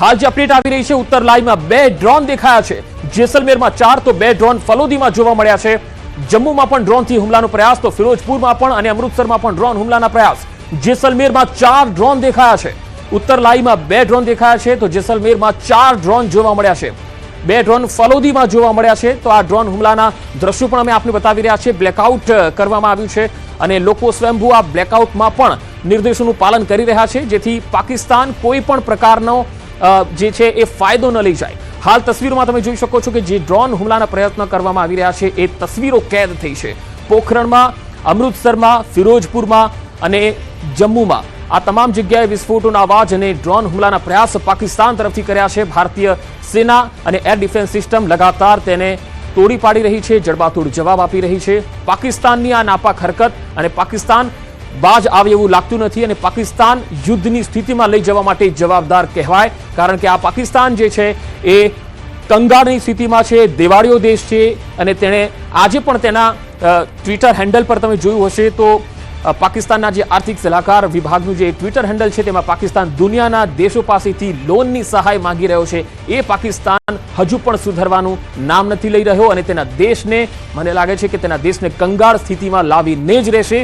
हाल जे update આવી રહી છે ઉત્તર લાઈવમાં બે ડ્રોન દેખાયા છે। જેસલમેરમાં 4 તો બે ડ્રોન ફલોદીમાં જોવા મળ્યા છે। જમ્મુમાં પણ ડ્રોનથી હુમલાનો પ્રયાસ તો ફિરોજપુરમાં પણ અને અમૃતસરમાં પણ ડ્રોન હુમલાના પ્રયાસ। જેસલમેરમાં 4 ડ્રોન દેખાયા છે। ઉત્તર લાઈવમાં બે ડ્રોન દેખાયા છે તો જેસલમેરમાં 4 ડ્રોન જોવા મળ્યા છે। બે ડ્રોન ફલોદીમાં જોવા મળ્યા છે તો આ ડ્રોન હુમલાના દ્રશ્યો પણ અમે આપને બતાવી રહ્યા છે। બ્લેકઆઉટ કરવામાં આવ્યું છે અને લોકો સ્વયંભૂ આ બ્લેકઆઉટમાં પણ નિર્દેશોનું પાલન કરી રહ્યા છે જેથી પાકિસ્તાન કોઈ પણ પ્રકારનો જે છે એ ફાયદો ન લઈ જાય। હાલ તસવીરોમાં તમે જોઈ શકો છો કે જે ડ્રોન હુમલાના પ્રયત્ન કરવામાં આવી રહ્યા છે એ તસવીરો કેદ થઈ છે। પોખરણમાં, અમૃતસરમાં, ફિરોજપુરમાં અને જમ્મુમાં આ તમામ જગ્યાએ વિસ્ફોટોના અવાજ અને ડ્રોન હુમલાના પ્રયાસ પાકિસ્તાન તરફથી કર્યા છે। ભારતીય સેના અને એર ડિફેન્સ સિસ્ટમ લગાતાર તેને તોડી પાડી રહી છે, જડબાતોડ જવાબ આપી રહી છે। પાકિસ્તાનની આ નાપાક હરકત અને પાકિસ્તાન બાજ આવે એવું લાગતું નથી અને પાકિસ્તાન યુદ્ધની સ્થિતિમાં લઈ જવા માટે જવાબદાર કહેવાય, કારણ કે આ પાકિસ્તાન જે છે એ કંગાળની સ્થિતિમાં છે, દેવાળીયો દેશ છે અને તેણે આજે પણ તેના ટ્વિટર હેન્ડલ પર તમે જોયું હશે તો પાકિસ્તાનના જે આર્થિક સલાહકાર વિભાગનું જે ટ્વિટર હેન્ડલ છે તેમાં પાકિસ્તાન દુનિયાના દેશો પાસેથી લોનની સહાય માંગી રહ્યો છે। એ પાકિસ્તાન હજુ પણ સુધરવાનું નામ નથી લઈ રહ્યો અને તેના દેશને મને લાગે છે કે તેના દેશને કંગાળ સ્થિતિમાં લાવીને જ રહેશે।